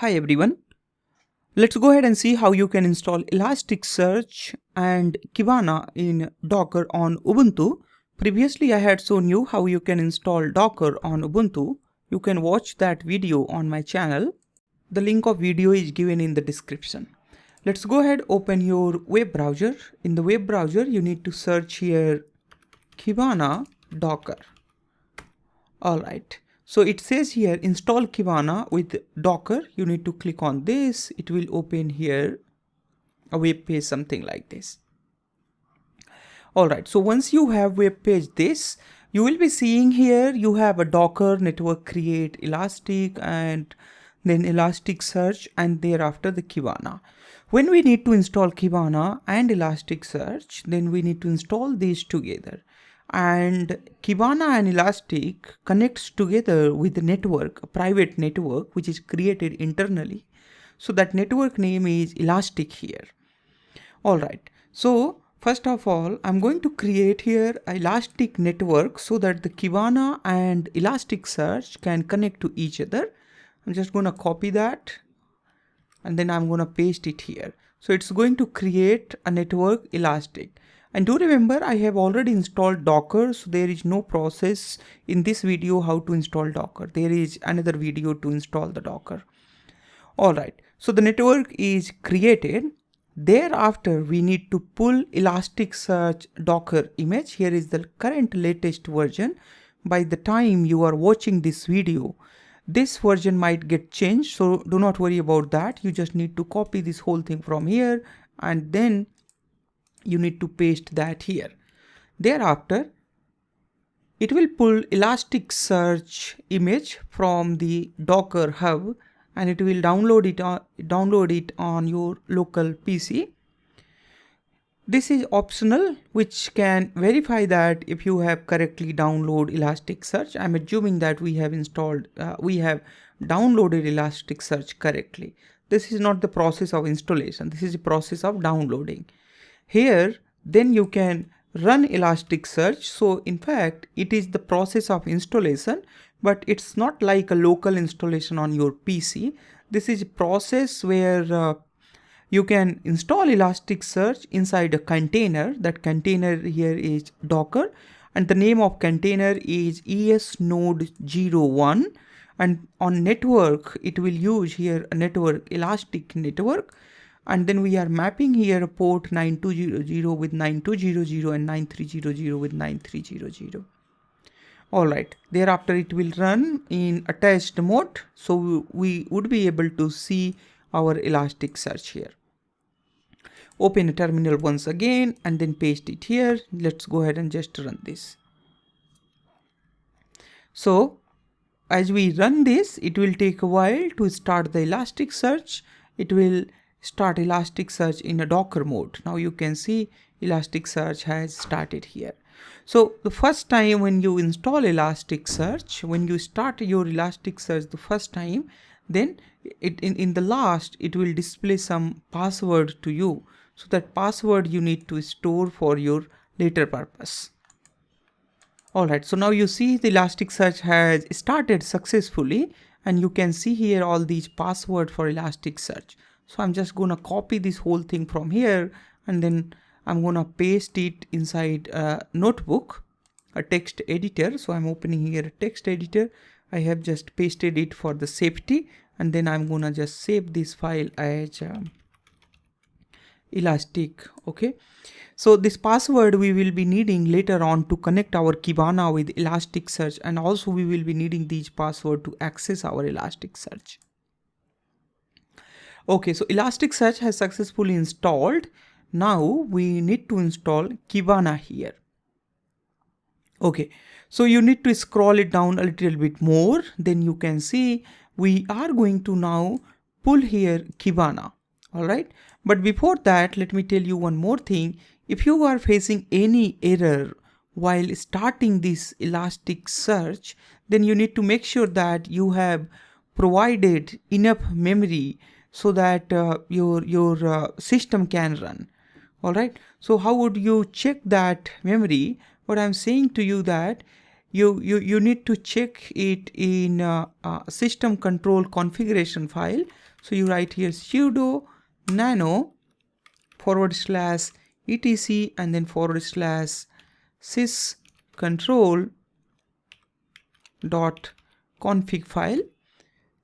Hi everyone. Let's go ahead and see how you can install Elasticsearch and Kibana in Docker on Ubuntu. Previously I had shown you how you can install Docker on Ubuntu. You can watch that video on my channel. The link of video is given in the description. Let's go ahead, open your web browser. In the web browser you need to search here Kibana Docker. Alright. So it says here install Kibana with Docker. You need to click on this. It will open here a web page something like this. Alright, so once you have web page this, you will be seeing here you have a Docker network create Elastic and then Elasticsearch and thereafter the Kibana. When we need to install Kibana and Elasticsearch, then we need to install these together. And Kibana and Elastic connects together with the network, a private network which is created internally. So that network name is Elastic here. Alright, so first of all, I'm going to create here an Elastic network so that the Kibana and Elasticsearch can connect to each other. I'm just going to copy that and then I'm going to paste it here. So it's going to create a network Elastic. And do remember, I have already installed Docker, so there is no process in this video how to install Docker. There is another video to install the Docker. Alright, so the network is created. Thereafter, we need to pull Elasticsearch Docker image. Here is the current latest version. By the time you are watching this video, this version might get changed, so do not worry about that. You just need to copy this whole thing from here and then you need to paste that here. Thereafter, it will pull Elasticsearch image from the Docker hub and it will download it on your local PC. This is optional, which can verify that if you have correctly downloaded Elasticsearch. I'm assuming that we have downloaded Elasticsearch correctly. This is not the process of installation. This is the process of downloading. Here, then you can run Elasticsearch. So in fact, it is the process of installation, but it's not like a local installation on your PC. This is a process where you can install Elasticsearch inside a container. That container here is Docker and the name of container is esnode01, and on network it will use here a network Elastic network. And then we are mapping here port 9200 with 9200 and 9300 with 9300. Alright, thereafter it will run in attached mode. So we would be able to see our Elasticsearch here. Open a terminal once again and then paste it here. Let's go ahead and just run this. So as we run this, it will take a while to start the Elasticsearch. It will start Elasticsearch in a Docker mode. Now you can see Elasticsearch has started here. So the first time when you install Elasticsearch, when you start your Elasticsearch the first time, then in the last it will display some password to you. So that password you need to store for your later purpose. Alright, so now you see the Elasticsearch has started successfully and you can see here all these passwords for Elasticsearch. So I'm just going to copy this whole thing from here and then I'm going to paste it inside a notebook, a text editor. So I'm opening here a text editor. I have just pasted it for the safety and then I'm going to just save this file as Elastic. Okay. So this password we will be needing later on to connect our Kibana with Elasticsearch, and also we will be needing these passwords to access our Elasticsearch. Okay, so Elasticsearch has successfully installed. Now we need to install Kibana here. Okay, so you need to scroll it down a little bit more. Then you can see we are going to now pull here Kibana. All right, but before that, let me tell you one more thing. If you are facing any error while starting this Elasticsearch, then you need to make sure that you have provided enough memory so that your system can run. All right, so how would you check that memory? What I'm saying to you that you need to check it in system control configuration file. So you write here sudo nano / etc and then / sys control .config file.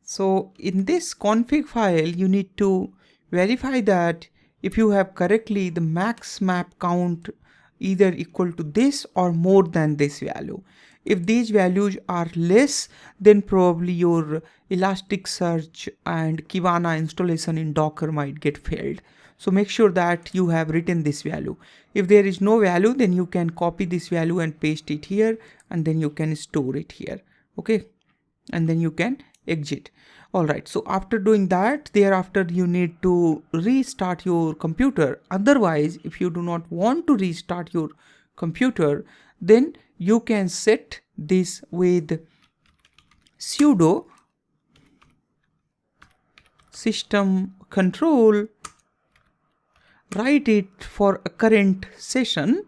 So in this config file, you need to verify that if you have correctly the max map count either equal to this or more than this value. If these values are less, then probably your Elasticsearch and Kibana installation in Docker might get failed. So make sure that you have written this value. If there is no value, then you can copy this value and paste it here, and then you can store it here. Okay, and then you can exit. Alright, so after doing that, thereafter you need to restart your computer. Otherwise, if you do not want to restart your computer, then you can set this with sudo system control, write it for a current session.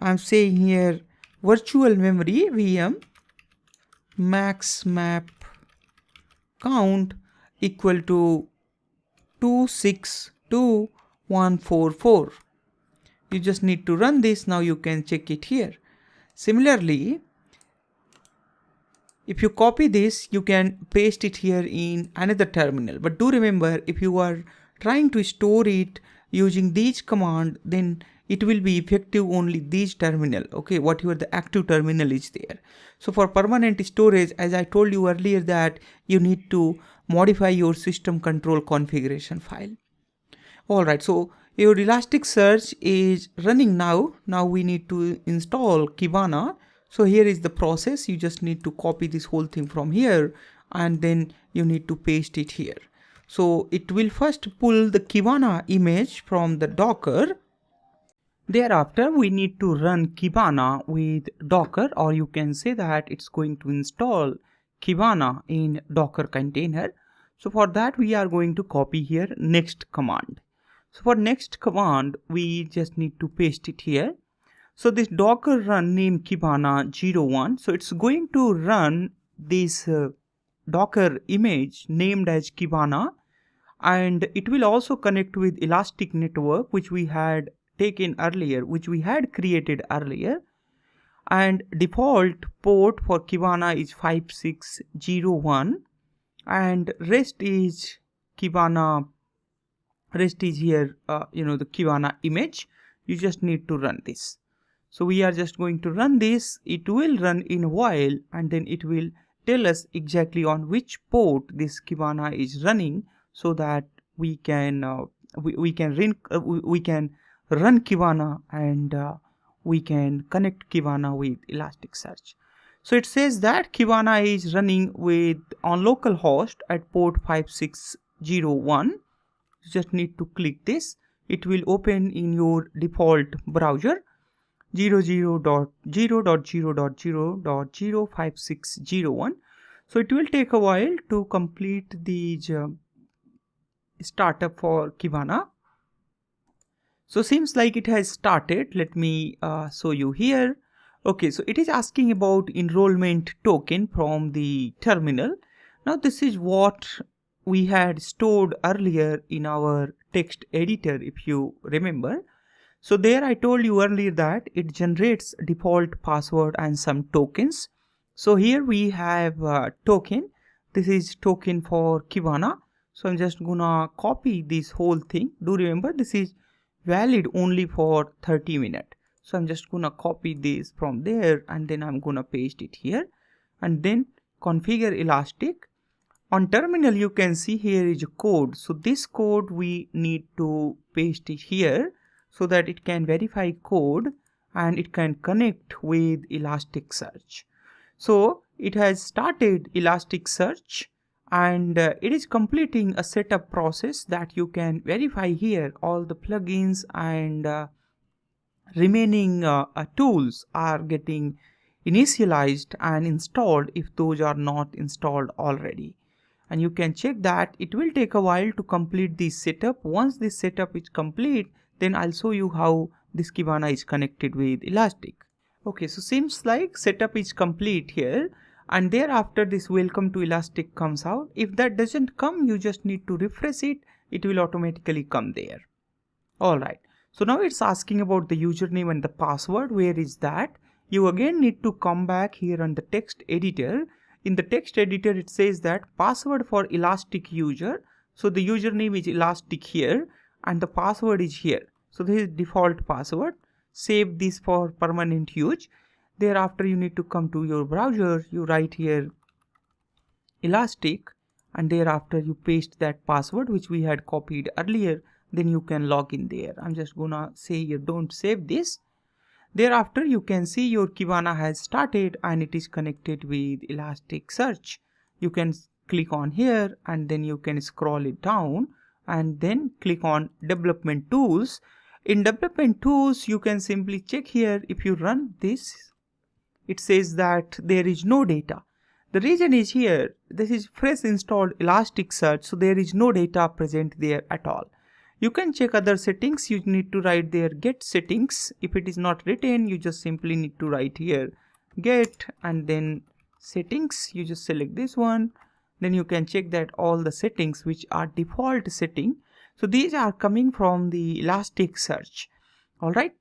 I'm saying here virtual memory VM max map count equal to 262144. You just need to run this. Now you can check it here. Similarly, if you copy this, you can paste it here in another terminal. But do remember, if you are trying to store it using these command, then it will be effective only these terminal. Okay, whatever the active terminal is there. So for permanent storage, as I told you earlier, that you need to modify your system control configuration file. Alright, so your Elasticsearch is running now. Now we need to install Kibana. So here is the process. You just need to copy this whole thing from here, and then you need to paste it here. So it will first pull the Kibana image from the Docker. Thereafter, we need to run Kibana with Docker, or you can say that it's going to install Kibana in Docker container. So for that, we are going to copy here next command. So for next command, we just need to paste it here. So this Docker run name Kibana 01. So it's going to run this Docker image named as Kibana, and it will also connect with Elastic Network, which we had taken earlier, which we had created earlier, and default port for Kibana is 5601, and rest is Kibana, rest is here the Kibana image. You just need to run this. So we are just going to run this. It will run in a while, and then it will tell us exactly on which port this Kibana is running, so that we can run Kibana, and we can connect Kibana with Elasticsearch. So it says that Kibana is running on localhost at port 5601. You just need to click this. It will open in your default browser 00.0.0.0.05601. So it will take a while to complete the startup for Kibana. So seems like it has started. Let me show you here. Okay, so it is asking about enrollment token from the terminal. Now this is what we had stored earlier in our text editor, if you remember. So there I told you earlier that it generates default password and some tokens. So here we have a token. This is token for Kibana. So I'm just gonna copy this whole thing. Do remember, this is valid only for 30 minutes. So I'm just gonna copy this from there, and then I'm gonna paste it here, and then configure Elastic. On terminal, you can see here is a code. So this code we need to paste it here, so that it can verify code and it can connect with Elasticsearch. So it has started Elasticsearch, and it is completing a setup process that you can verify here. All the plugins and remaining tools are getting initialized and installed if those are not installed already. And you can check that it will take a while to complete this setup. Once this setup is complete, then I'll show you how this Kibana is connected with Elastic. Okay, so seems like setup is complete here, and thereafter this welcome to Elastic comes out. If that doesn't come, you just need to refresh it. It will automatically come there. Alright, so now it's asking about the username and the password. Where is that? You again need to come back here on the text editor. In the text editor it says that password for Elastic user. So the username is Elastic here and the password is here. So this is default password. Save this for permanent use. Thereafter you need to come to your browser. You write here Elastic and thereafter you paste that password which we had copied earlier. Then you can log in there. I'm just gonna say here don't save this. Thereafter you can see your Kibana has started and it is connected with Elasticsearch. You can click on here and then you can scroll it down and then click on development tools. In development tools you can simply check here. If you run this, it says that there is no data. The reason is here, this is fresh installed Elasticsearch, so there is no data present there at all. You can check other settings. You need to write there get settings. If it is not written, you just simply need to write here get and then settings. You just select this one. Then you can check that all the settings which are default setting. So these are coming from the Elasticsearch. Alright.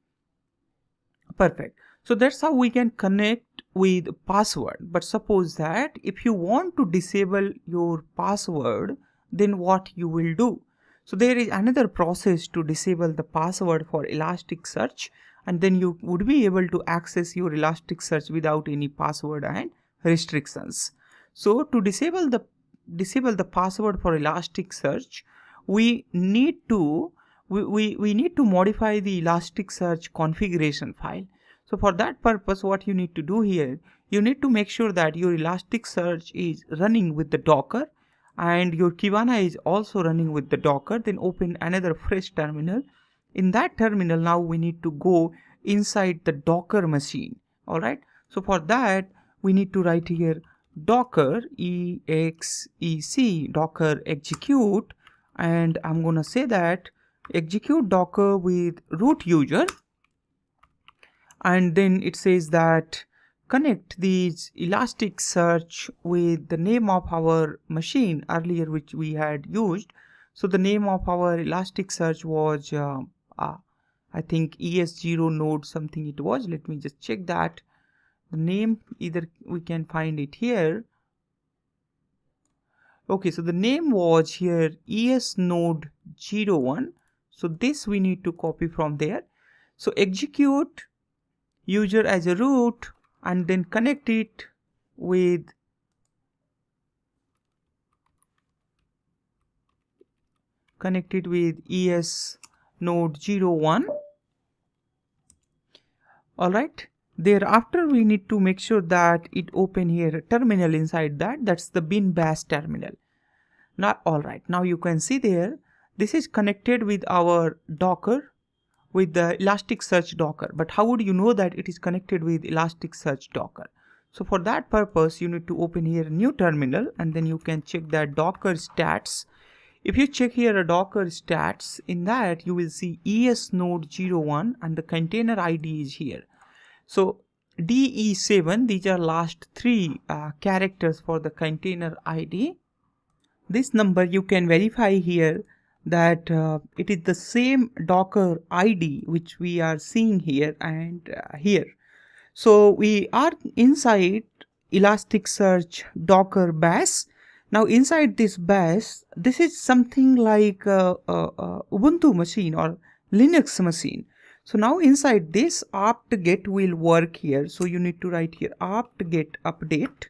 Perfect. So that's how we can connect with password. But suppose that if you want to disable your password, then what you will do? So there is another process to disable the password for Elasticsearch, and then you would be able to access your Elasticsearch without any password and restrictions. So to disable the password for Elasticsearch, we need to modify the Elasticsearch configuration file. So for that purpose, what you need to do here, you need to make sure that your Elasticsearch is running with the Docker and your Kibana is also running with the Docker. Then open another fresh terminal. In that terminal, now we need to go inside the Docker machine. Alright, so for that we need to write here docker exec docker execute, and I'm gonna say that execute docker with root user, and then it says that connect these Elasticsearch with the name of our machine earlier which we had used. So the name of our Elasticsearch was I think ES0 node something it was. Let me just check that. The name, either we can find it here. Okay, so the name was here ES node 01. So this we need to copy from there. So execute user as a root and then connect it with ES node 01. Alright, thereafter we need to make sure that it open here a terminal inside that. That's the bin bash terminal. Now alright, now you can see there this is connected with our Docker, with the Elasticsearch Docker. But how would you know that it is connected with Elasticsearch Docker? So for that purpose you need to open here a new terminal and then you can check that Docker stats. If you check here a Docker stats, in that you will see ES node 01 and the container ID is here. So DE7, these are last three characters for the container ID. This number you can verify here that it is the same Docker ID which we are seeing here and here. So we are inside Elasticsearch Docker bash. Now inside this bash, this is something like Ubuntu machine or Linux machine. So now inside this apt-get will work here. So you need to write here apt-get update.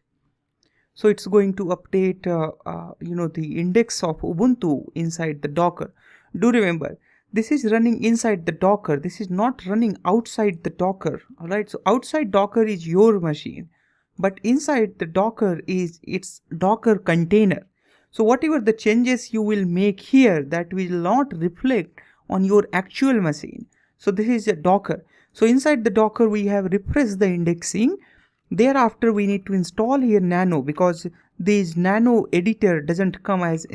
So it's going to update the index of Ubuntu inside the Docker. Do remember, this is running inside the Docker. This is not running outside the Docker. Alright, so outside Docker is your machine, but inside the Docker is its Docker container. So whatever the changes you will make here, that will not reflect on your actual machine. So this is a Docker. So inside the Docker we have refreshed the indexing. Thereafter we need to install here Nano, because this Nano editor doesn't come as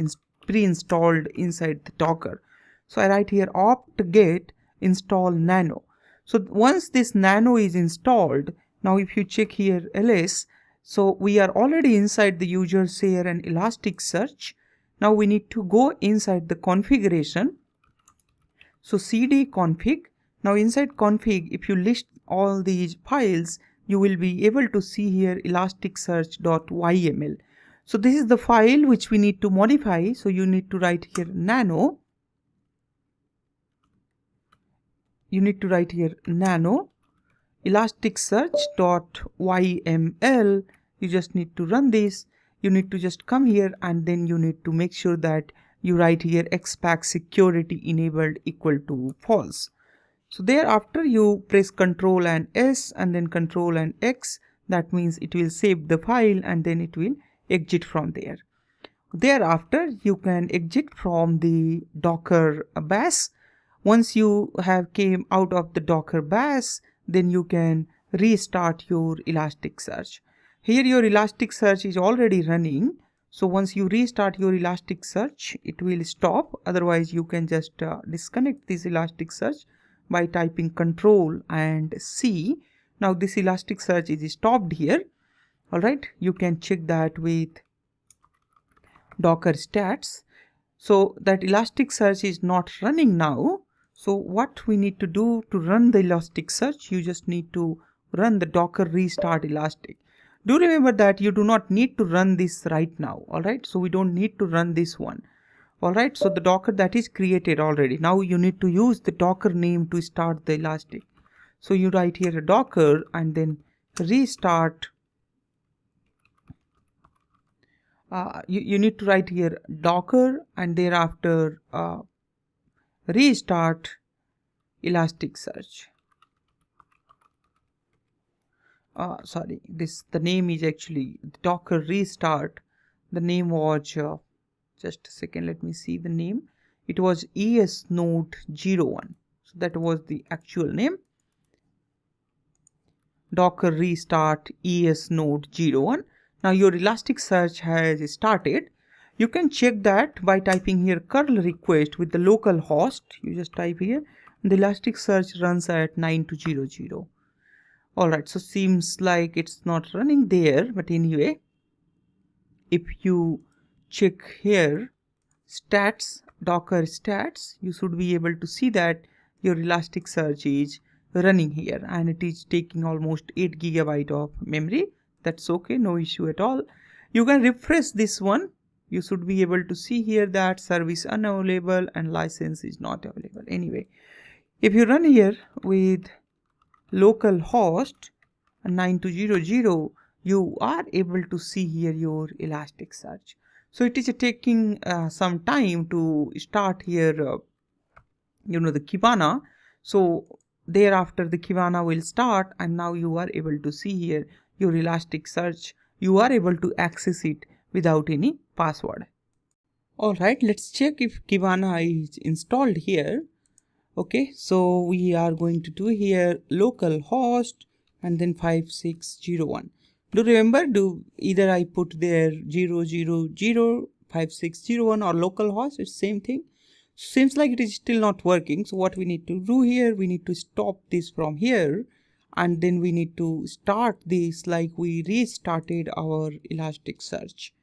pre-installed inside the Docker. So I write here apt-get install Nano. So once this nano is installed, now if you check here ls, so we are already inside the user share and Elasticsearch. Now we need to go inside the configuration. So cd config. Now inside config, if you list all these files, you will be able to see here elasticsearch.yml. So this is the file which we need to modify. So you need to write here nano. You need to write here nano elasticsearch.yml. You just need to run this. You need to just come here and then you need to make sure that you write here xpack security enabled equal to false. So thereafter you press Ctrl and S and then Ctrl and X. That means it will save the file and then it will exit from there. Thereafter you can exit from the Docker bash. Once you have came out of the Docker bash, then you can restart your Elasticsearch. Here your Elasticsearch is already running. So once you restart your Elasticsearch, it will stop. Otherwise you can just disconnect this Elasticsearch by typing Ctrl and C. Now this Elasticsearch is stopped here. Alright, you can check that with Docker stats. So that Elasticsearch is not running now. So what we need to do to run the Elasticsearch, you just need to run the Docker restart elastic. Do remember that you do not need to run this right now. Alright, so we don't need to run this one. Alright, so the Docker that is created already. Now you need to use the Docker name to start the Elastic. So you write here a Docker and then restart. You need to write here Docker and thereafter restart Elasticsearch. Sorry, the name is actually Docker restart. The name was just a second, let me see the name. It was esnode01. So that was the actual name. Docker restart esnode01. Now your Elasticsearch has started. You can check that by typing here curl request with the local host. You just type here and the Elasticsearch runs at 9200. Alright, so seems like it's not running there, but anyway, if you check here stats, Docker stats, you should be able to see that your Elasticsearch is running here and it is taking almost 8 GB of memory. That's okay, no issue at all. You can refresh this one. You should be able to see here that service unavailable and license is not available. Anyway, if you run here with local host 9200, you are able to see here your Elasticsearch. So it is taking some time to start here the Kibana. So thereafter the Kibana will start and now you are able to see here your Elasticsearch. You are able to access it without any password. Alright, let's check if Kibana is installed here. Okay, so we are going to do here localhost and then 5601. Do remember, either I put there 0005601 or localhost, it's same thing. Seems like it is still not working. So what we need to do here, we need to stop this from here and then we need to start this like we restarted our Elasticsearch.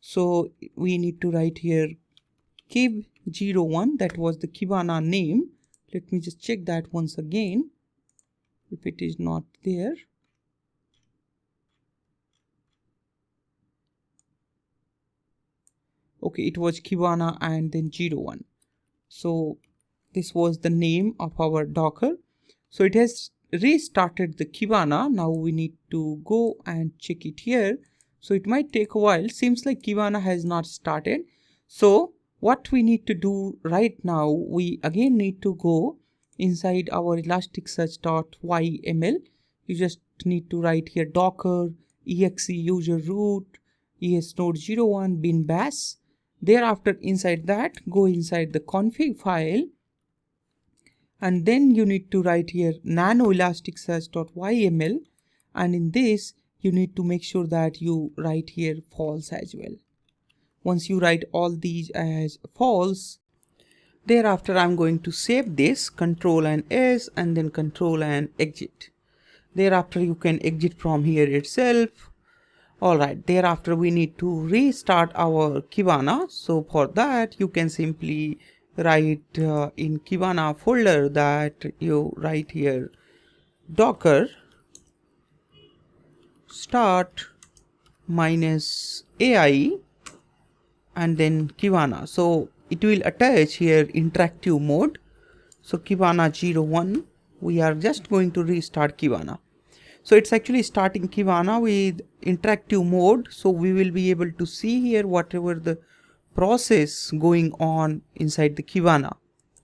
So we need to write here kib01, that was the Kibana name. Let me just check that once again if it is not there. Okay, it was Kibana and then 01. So this was the name of our Docker. So it has restarted the Kibana. Now we need to go and check it here. So it might take a while. Seems like Kibana has not started. So what we need to do right now, we again need to go inside our elasticsearch.yml. You just need to write here docker exe user root esnode01 bin bash. Thereafter inside that, go inside the config file and then you need to write here nano elasticsearch.yml, and in this you need to make sure that you write here false as well. Once you write all these as false, Thereafter, I'm going to save this, Control and S, and then Control and exit. Thereafter, you can exit from here itself. Alright, thereafter we need to restart our Kibana. So for that, you can simply write in Kibana folder that you write here docker start -ai and then Kibana. So it will attach here interactive mode. So Kibana 01, we are just going to restart Kibana. So it's actually starting Kibana with interactive mode. So we will be able to see here whatever the process going on inside the Kibana.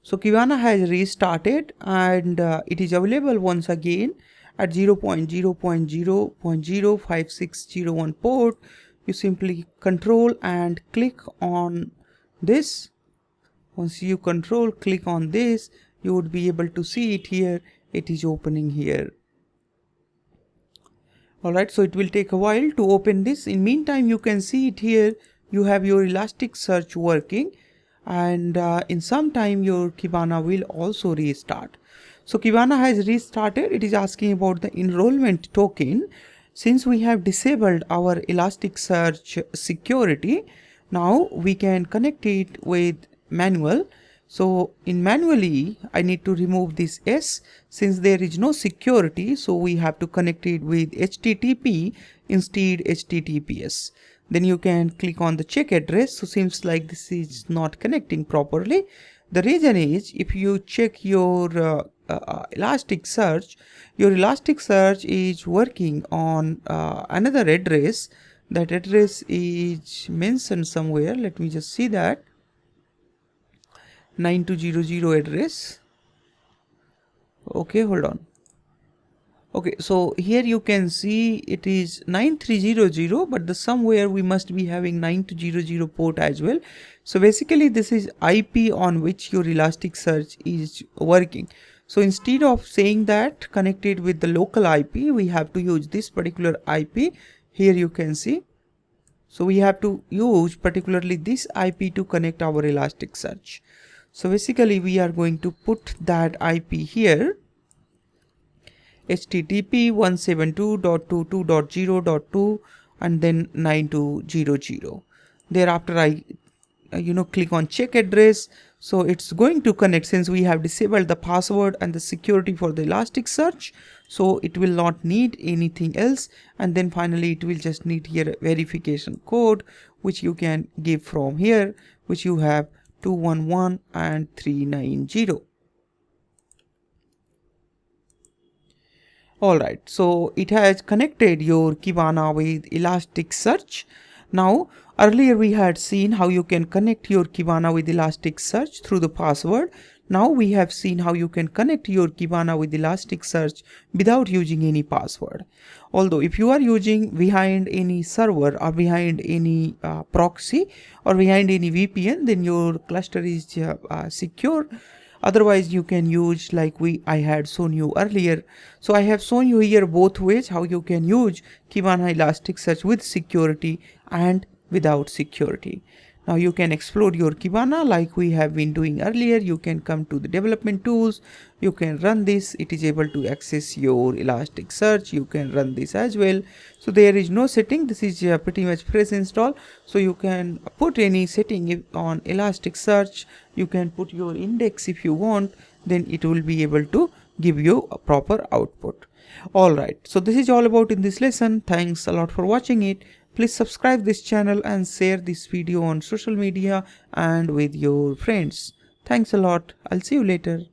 So Kibana has restarted and it is available once again at 0.0.0.05601 port. You simply control and click on this. Once you control click on this, you would be able to see it here. It is opening here. Alright, so it will take a while to open this. In meantime, you can see it here. You have your Elasticsearch working, and in some time your Kibana will also restart. So Kibana has restarted. It is asking about the enrollment token. Since we have disabled our Elasticsearch security, now we can connect it with manual. So in manually, I need to remove this S since there is no security. So we have to connect it with HTTP instead HTTPS. Then you can click on the check address. So seems like this is not connecting properly. The reason is if you check your Elasticsearch, your Elasticsearch is working on another address. That address is mentioned somewhere. Let me just see that. 9200 address. Okay, hold on. Okay, so here you can see it is 9300, but the somewhere we must be having 9200 port as well. So basically this is IP on which your Elasticsearch is working. So instead of saying that connected with the local IP, we have to use this particular IP. Here you can see. So we have to use particularly this IP to connect our Elasticsearch. So basically we are going to put that IP here, HTTP 172.22.0.2 and then 9200. Thereafter I click on check address. So it's going to connect since we have disabled the password and the security for the Elasticsearch. So it will not need anything else. And then finally it will just need here a verification code, which you can give from here, which you have 211 and 390. Alright, so it has connected your Kibana with Elasticsearch. Now, earlier we had seen how you can connect your Kibana with Elasticsearch through the password. Now we have seen how you can connect your Kibana with Elasticsearch without using any password. Although if you are using behind any server or behind any proxy or behind any VPN, then your cluster is secure. Otherwise you can use like I had shown you earlier. So I have shown you here both ways how you can use Kibana Elasticsearch with security and without security. Now you can explore your Kibana like we have been doing earlier. You can come to the development tools. You can run this. It is able to access your Elasticsearch. You can run this as well. So there is no setting. This is pretty much fresh install. So you can put any setting on Elasticsearch. You can put your index if you want. Then it will be able to give you a proper output. Alright. So this is all about in this lesson. Thanks a lot for watching it. Please subscribe this channel and share this video on social media and with your friends. Thanks a lot. I'll see you later.